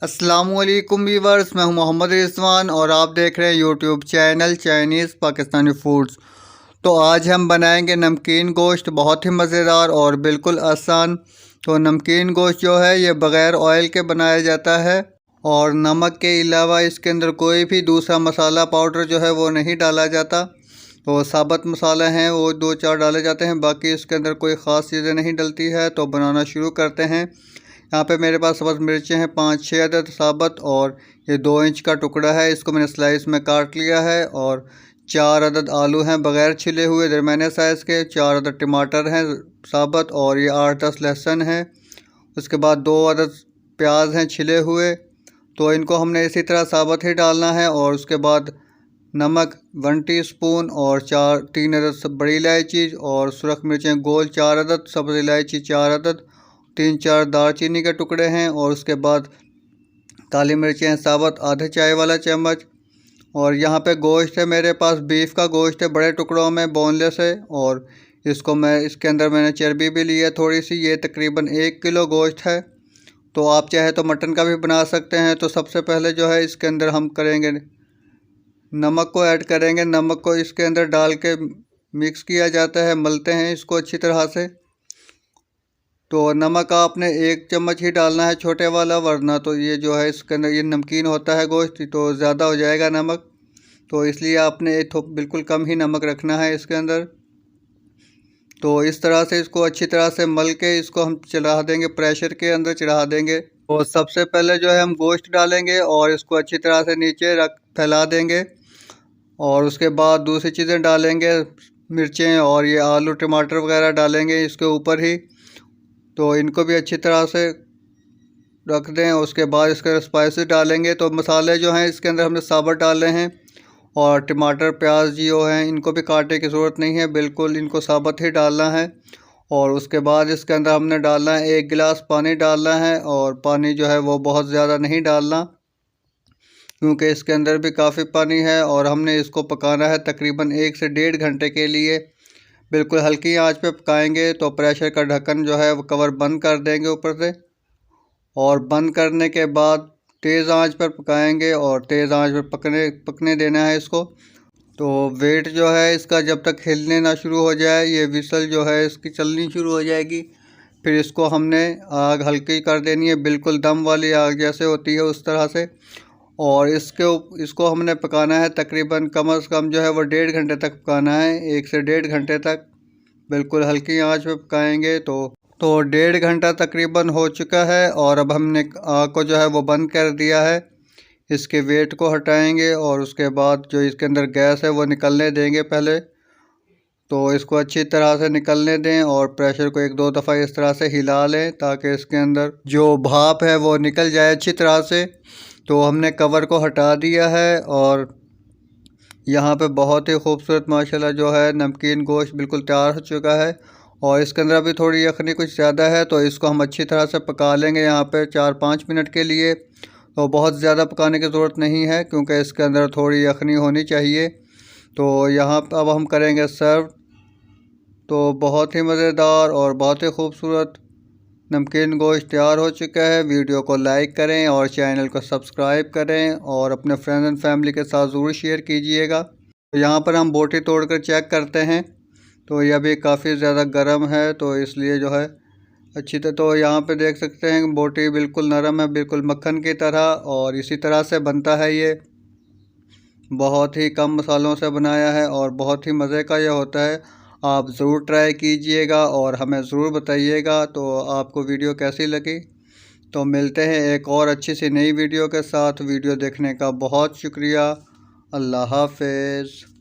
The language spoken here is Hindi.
अस्सलामुअलैकुम वीवर्स, मैं हूं मोहम्मद रिजवान और आप देख रहे हैं YouTube channel Chinese Pakistani foods. तो आज हम बनाएंगे नमकीन गोश्त, बहुत ही मज़ेदार और बिल्कुल आसान। तो नमकीन गोश्त जो है ये बग़ैर ऑयल के बनाया जाता है और नमक के अलावा इसके अंदर कोई भी दूसरा मसाला पाउडर जो है वो नहीं डाला जाता। तो साबुत मसाले हैं वो 2-4 डाले जाते हैं, बाकी इसके अंदर कोई ख़ास चीज़ें नहीं डलती है। तो बनाना शुरू करते हैं। यहाँ पे मेरे पास सब्ज़ मिर्चें हैं 5-6 अदद साबुत, और ये 2 इंच का टुकड़ा है, इसको मैंने स्लाइस में काट लिया है। और 4 अदद आलू हैं बग़ैर छिले हुए दरमियाने साइज़ के। 4 अदद टमाटर हैं साबुत, और ये 8-10 लहसुन है। उसके बाद 2 अदद प्याज हैं छिले हुए। तो इनको हमने इसी तरह साबुत ही डालना है। और उसके बाद नमक 1 टीस्पून, और 3 अदद बड़ी इलायची, और सुरख मिर्चें गोल 4 अदद, सब्ज़ इलायची 4 अदद, 3-4 दालचीनी के टुकड़े हैं। और उसके बाद काली मिर्चें हैं साबुत आधे चाय वाला चम्मच। और यहाँ पे गोश्त है, मेरे पास बीफ का गोश्त है बड़े टुकड़ों में, बोनलेस है। और इसके अंदर मैंने चर्बी भी ली है थोड़ी सी। ये तकरीबन 1 किलो गोश्त है। तो आप चाहे तो मटन का भी बना सकते हैं। तो सबसे पहले जो है इसके अंदर हम करेंगे नमक को ऐड करेंगे। नमक को इसके अंदर डाल के मिक्स किया जाता है, मलते हैं इसको अच्छी तरह से। तो नमक आपने 1 चम्मच ही डालना है छोटे वाला, वरना तो ये जो है इसके अंदर ये नमकीन होता है गोश्त तो ज़्यादा हो जाएगा नमक। तो इसलिए आपने बिल्कुल कम ही नमक रखना है इसके अंदर। तो इस तरह से इसको अच्छी तरह से मल के इसको हम चढ़ा देंगे, प्रेशर के अंदर चढ़ा देंगे। तो सबसे पहले जो है हम गोश्त डालेंगे और इसको अच्छी तरह से नीचे फैला देंगे। और उसके बाद दूसरी चीज़ें डालेंगे, मिर्चें और ये आलू टमाटर वगैरह डालेंगे इसके ऊपर ही। तो इनको भी अच्छी तरह से रख दें। उसके बाद इसके स्पाइसेस डालेंगे। तो मसाले जो हैं इसके अंदर हमने साबुत डाले हैं, और टमाटर प्याज जो हैं इनको भी काटने की ज़रूरत नहीं है, बिल्कुल इनको साबुत ही डालना है। और उसके बाद इसके अंदर हमने डालना है 1 गिलास पानी डालना है। और पानी जो है वो बहुत ज़्यादा नहीं डालना, क्योंकि इसके अंदर भी काफ़ी पानी है। और हमने इसको पकाना है तकरीबन 1 से 1.5 घंटे के लिए, बिल्कुल हल्की आंच पे पकाएंगे। तो प्रेशर का ढक्कन जो है वो कवर बंद कर देंगे ऊपर से, और बंद करने के बाद तेज़ आंच पर पकाएंगे। और तेज़ आंच पर पकने देना है इसको। तो वेट जो है इसका जब तक हिलने ना शुरू हो जाए, ये विसल जो है इसकी चलनी शुरू हो जाएगी, फिर इसको हमने आग हल्की कर देनी है, बिल्कुल दम वाली आग जैसे होती है उस तरह से। और इसको हमने पकाना है तकरीबन कम से कम जो है वो 1.5 घंटे तक पकाना है, 1 से 1.5 घंटे तक बिल्कुल हल्की आंच पे पकाएंगे। तो 1.5 घंटा तकरीबन हो चुका है, और अब हमने आग को जो है वो बंद कर दिया है। इसके वेट को हटाएंगे और उसके बाद जो इसके अंदर गैस है वो निकलने देंगे पहले। तो इसको अच्छी तरह से निकलने दें और प्रेशर को 1-2 दफ़ा इस तरह से हिला लें, ताकि इसके अंदर जो भाप है वो निकल जाए अच्छी तरह से। तो हमने कवर को हटा दिया है, और यहाँ पे बहुत ही खूबसूरत माशाल्लाह जो है नमकीन गोश्त बिल्कुल तैयार हो चुका है। और इसके अंदर अभी थोड़ी यखनी कुछ ज़्यादा है, तो इसको हम अच्छी तरह से पका लेंगे यहाँ पे 4-5 मिनट के लिए। तो बहुत ज़्यादा पकाने की ज़रूरत नहीं है, क्योंकि इसके अंदर थोड़ी यखनी होनी चाहिए। तो यहाँ पर अब हम करेंगे सर्व। तो बहुत ही मज़ेदार और बहुत ही खूबसूरत नमकीन गोश्त तैयार हो चुका है। वीडियो को लाइक करें और चैनल को सब्सक्राइब करें, और अपने फ्रेंड्स एंड फैमिली के साथ ज़रूर शेयर कीजिएगा। तो यहाँ पर हम बोटी तोड़कर चेक करते हैं, तो यह भी काफ़ी ज़्यादा गर्म है, तो इसलिए जो है अच्छी तरह। तो यहाँ पे देख सकते हैं बोटी बिल्कुल नरम है, बिल्कुल मक्खन की तरह। और इसी तरह से बनता है ये, बहुत ही कम मसालों से बनाया है और बहुत ही मज़े का यह होता है। आप ज़रूर ट्राई कीजिएगा और हमें ज़रूर बताइएगा तो आपको वीडियो कैसी लगी। तो मिलते हैं एक और अच्छी सी नई वीडियो के साथ। वीडियो देखने का बहुत शुक्रिया। अल्लाह हाफ़िज़।